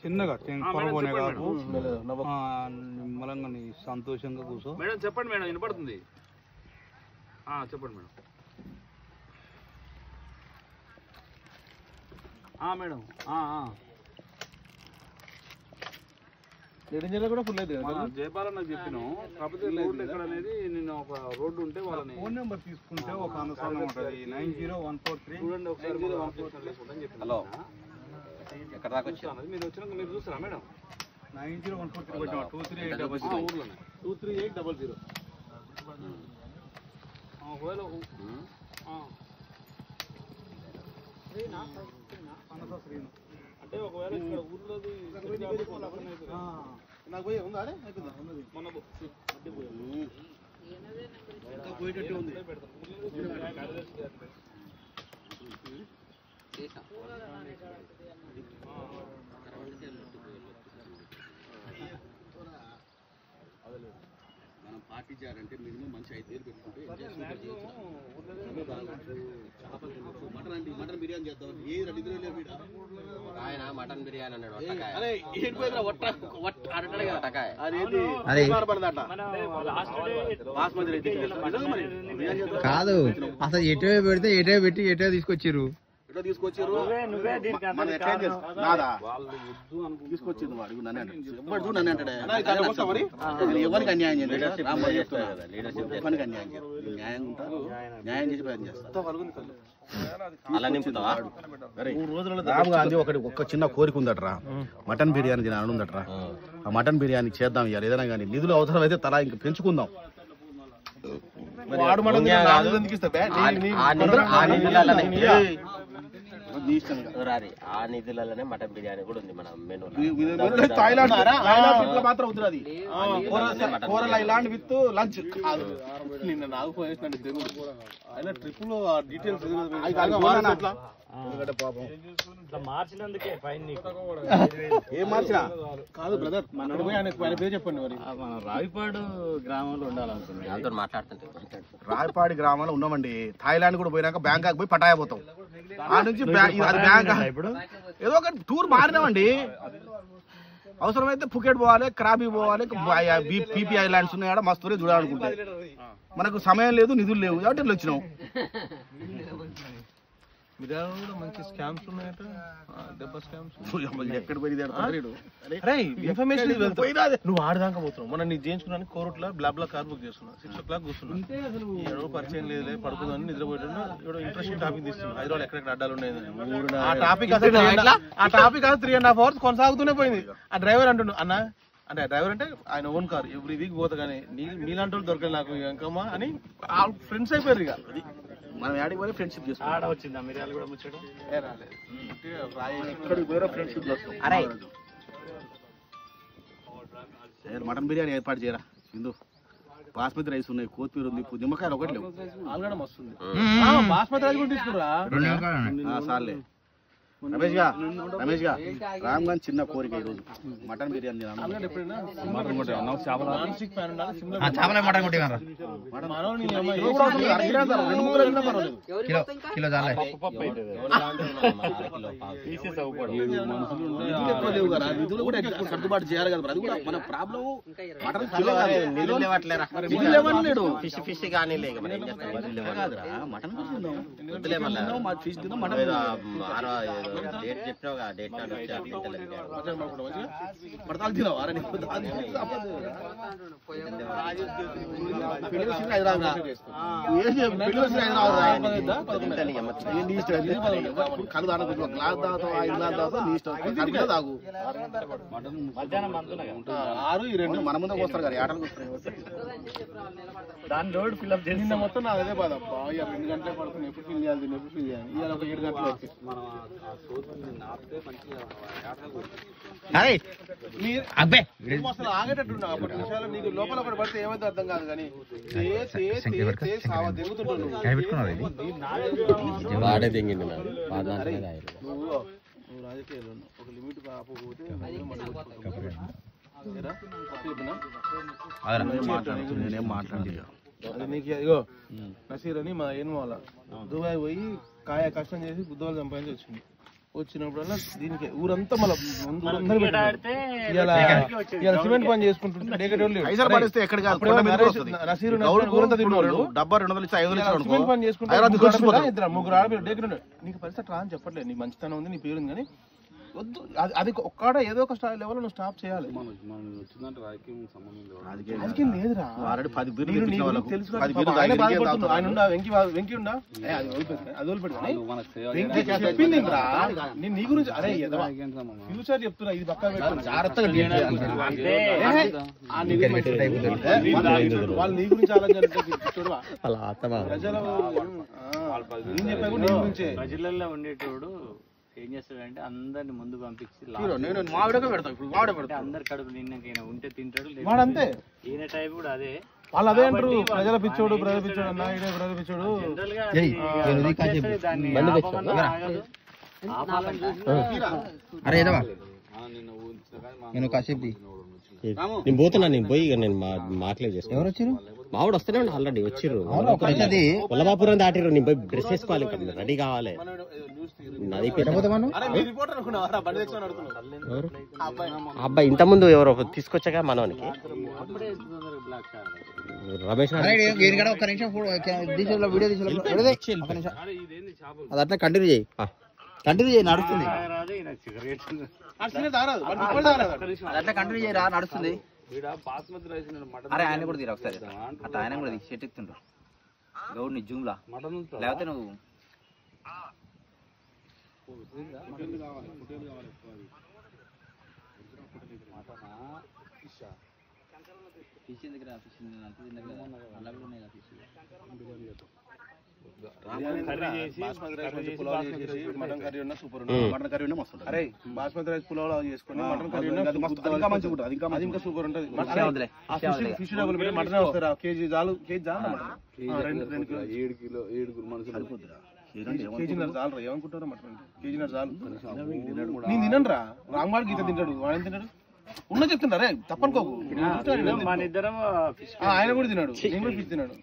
చిన్నగా నిమ్మలంగా సంతోషంగా కూర్చో. మేడం చెప్పండి మేడం, వినపడుతుంది. చెప్పండి మేడం. మేడం కూడా ఫుల్ అయితే జయపాల నాకు చెప్పిన, కాకపోతే రోడ్డు ఎక్కడ అనేది నేను ఒక రోడ్డు ఉంటే వాళ్ళని ఫోన్ నెంబర్ తీసుకుంటే ఒక అనుసరణ ఉంటుంది. 90143 చూడండి ఒకసారి. హలో, ఎక్కడ దాకా వచ్చారు? మీరు వచ్చినాక మీరు చూస్తారా మేడం? 90143 ఊర్లోనే 23800. ఒకవేళ అంటే ఒకవేళ ఇక్కడ ఊర్లోది నాకు పోయి ఉందా? మొన్న పోయేటట్టు ఉంది. మనం పార్టీ చేయాలంటే మినిమం మంచి 5 వేలు పెట్టుకుంటే మటన్ బిర్యానీ చేద్దాం. ఏ 2 వేలు ఆయన మటన్ బిర్యానీ అన్నాడు. కాదు అసలు ఎటో పెడితే ఎటో పెట్టి ఎటో తీసుకొచ్చారు. తీసుకొచ్చారు తీసుకొచ్చింది వాడు నన్ను అంటాడు. ఎవరికి అన్యాయం చేయలేదు, ఎవరికి అన్యాయం చేయరు. న్యాయం ఉంటారు, న్యాయం చేసి ప్రయత్నం చేస్తారు. రాహుల్ గాంధీ ఒక చిన్న కోరిక ఉందట్రా, మటన్ బిర్యానీ తినాలని ఉందట్రా. ఆ మటన్ బిర్యానీ చేద్దాం ఇవాళ ఏదైనా కానీ. నిధులు అవసరం అయితే తలా ఇంక పెంచుకుందాం. ఆ నిధులలోనే మటన్ బిర్యానీ కూడా ఉంది మన మెనూ. మాత్రం వద్దు అది కూరలు ఇలాంటి విత్ లంచ్. నిన్న నాకు ఫోన్ చేసినట్టు ట్రిప్ లో డీటెయిల్స్ మార్చినందుకే ఫైన్. ఏం మార్చినా కాదు బ్రదర్, ఆయన పేరు చెప్పండి. మరి మన రావిపాడు గ్రామంలో ఉండాలనుకున్నాను, దాంతో మాట్లాడుతుంటే. రావిపాడు గ్రామంలో ఉన్నామండి. థాయిలాండ్ కూడా పోయినాక బ్యాంకాక్ పోయి పటాయా పోతాం. ఆ నుంచి ఇప్పుడు ఏదో ఒక టూర్ మారినామండి. అవసరమైతే ఫుకెట్ పోవాలి, క్రాబీ పోవాలి, పీపీ ఐలాండ్స్ ఉన్నాయా మస్తు చూడాలనుకుంటే మనకు సమయం లేదు, నిధులు లేవు కాబట్టి వచ్చినాం. మంచి స్కామ్స్ ఉన్నాయట, డబ్బా స్కామ్స్. ఎక్కడ పోయి ఇన్ఫర్మేషన్ నువ్వు ఆడదాకా పోతున్నావు. మనం నీకు చేయించుకున్నాను కోరుట్ల బ్లాబ్లా కార్ బుక్ చేస్తున్నా. 6 o'clock కూర్చున్నా. ఎవరో పరిచయం లేదు, పడుకుందని నిద్రపోయేటన్నా. ఎవడో ఇంట్రెస్టింగ్ టాపిక్ తీస్తున్నా. హైదరాబాద్ ఎక్కడెక్కడ అడ్డాలు ఉన్నాయి. ఆ టాపిక్ 3.5 hours కొనసాగుతూనే పోయింది. ఆ డ్రైవర్ అంటుండు, అన్న అంటే డ్రైవర్ అంటే ఆయన ఓన్ కార్, ఎవ్రీ వీక్ పోతా కానీ నీలాంటి వాళ్ళు దొరకలేదు నాకు ఇంకమ్మా అని ఫ్రెండ్స్ అయిపోయారు. ఇక మనం యాడికి పోయి ఫ్రెండ్షిప్ చేస్తాం. వచ్చిందా మిరియాలు కూడా ముచ్చడం? ఫ్రెండ్షిప్ చేస్తాం. మటన్ బిర్యానీ ఏర్పాటు చేయరా సింధు. బాస్మతి రైస్ ఉన్నాయి, కొత్తిమీర ఉంది, నిమ్మకాయలు ఒకటి లేవు. ఆల్గడం వస్తుంది. బాస్మతి రైస్ కూడా తీసుకురా సార్లే. రమేష్ గా రామ్ గాంధీ చిన్న కోరిక ఈరోజు మటన్ బిర్యానీ నిధులు కూడా సర్దుబాటు చేయాలి కదా. అది కూడా మన ప్రాబ్లం. మటన్ ఫిష్ కానీ మటన్ ఫిష్ తిందాం. డేట్ చెప్పినావుగా, డేట్ పడతాలు తినావు. కలు దాని గ్లాస్ తాగుతావు, 5 గ్లాస్ తాగుతావు, నీ ఇష్టం. తాగు. 6 ఈ 2 మన ముందే వస్తారు కదా, ఆటలకు వస్తారు. దాని రోడ్ ఫిల్అప్ చేసి మొత్తం నాకు అదే బాధ. 2 గంటలే పడుతుంది. ఎప్పుడు ఫిల్ చేయాలి, ఎప్పుడు ఫిల్ చేయాలి. ఇవాళ ఒక 7 గంటలు వచ్చి అసలు ఆగేటట్టున్నావు. 10 నిమిషాలు నీకు లోపల పడితే ఏమైతే అర్థం కాదు కానీ నువ్వు రాజకీయాలు ఒక లిమిట్ కాకపోతే నేనేం మాట్లాడదు. అది నీకు ఇగో నసీర్ అని మా ఏను వాళ్ళ దుబాయ్ పోయి కష్టం చేసి బుద్ధవాళ్ళు సంపాదించి వచ్చింది. వచ్చినప్పుడల్లా దీనికి ఊరంతా మళ్ళీ సిమెంట్ పని చేసుకుంటుంటే హైదరాబాద్ పడిస్తే ఎక్కడ కాదు, నసీరు డబ్బా 200 ఇచ్చి 500 ఇచ్చాడు సిమెంట్ పని చేసుకుంటే ముగ్గురు ఆడపిల్లలు డేకర్ నీకు పరిస్థితి రా అని చెప్పట్లేదు, నీ మంచితనం ఉంది, నీ పేరు ఉంది, కానీ వద్దు అది ఒక్కడ ఏదో ఒక లెవెల్ నువ్వు స్టాప్ చేయాలి. రాజకీయం లేదురా, తెలుసు ఆయన వెంకీ ఉండా అది వదిలిపెట్టి చెప్పింది నేను నీ గురించి అరే ఫ్యూచర్ చెప్తున్నా, ఇది పక్కా పెట్టుకున్నా జాగ్రత్తగా వాళ్ళు నీ గురించి ఆలోచన ప్రజలు నేను చెప్పాను నీ గురించే. ప్రజలలో ఉండేటోడు ఏం చేస్తాడంటే అందరిని ముందు పంపించి అందరు కడుపు నిన్నకైనా ఉంటే తింటాడు, వాడంతే ఈయన టైప్ కూడా అదే. వాళ్ళు అదే అంటారు, ప్రజల పిచ్చోడు ప్రజల పిచ్చోడు అన్న ఇదే ప్రజల పిచ్చోడు. అరే నేను కాసేపు నేను పోతున్నా, నేను పోయి నేను మాట్లాడి చేస్తాను. ఎవరు వచ్చారు? మావిడ వస్తూనే ఉండే, ఆల్రెడీ వచ్చిర్రు, కొల్లబాపురం దాటిర్రు. నేను పోయి డ్రెస్ వేసుకోవాలి, రెడీ కావాలి. అబ్బాయి ఇంత ముందు ఎవరో తీసుకొచ్చాక మనవానికి రమేష్ ఒక్క నిమిషం వీడియో తీసుకో, అది అట్లా కంటిన్యూ చేయి, నడుస్తుంది. అట్లా కంటిన్యూ చేయి రా, నడుస్తుంది. అరే ఆయన కూడా తీరా ఒకసారి, అట్లా ఆయన కూడా షెట్ ఎక్కుతుండ్రు గౌడ్ని జూమ్లా, లేకపోతే నువ్వు ఫిష్ దగ్గర ఫిష్ అలా కూడా ఉన్నాయి ఫిష్. మటన్ కర్రీ ఉన్నా సూపర్ ఉంటుంది, మటన్ కర్రీ ఉన్నా మస్తు. అరే బాస్మతి రైస్ పులావ్ చేసుకుని మటన్ కర్రీ ఇంకా మంచిగా ఉంటుంది, అది ఇంకా సూపర్ ఉంటుంది. ఫిష్ డబ్బులు పెట్టి మటన్ వస్తారా, కేజీ చాలు, కేజీ చాలు, 7 మనుషులు కేజీన్నర చాలు. ఏమనుకుంటారా మటన్ కేజీన్నర చాలు. నేను తినను రా, రాంబాడు గీత తింటాడు, వాడు ఏం తింటాడు ఉన్న చెప్తుంటారే తప్పనుకోకు. మన ఇద్దరం ఆయన కూడా తిన్నాడు, నేను కూడా ఫిష్ తిన్నాడు.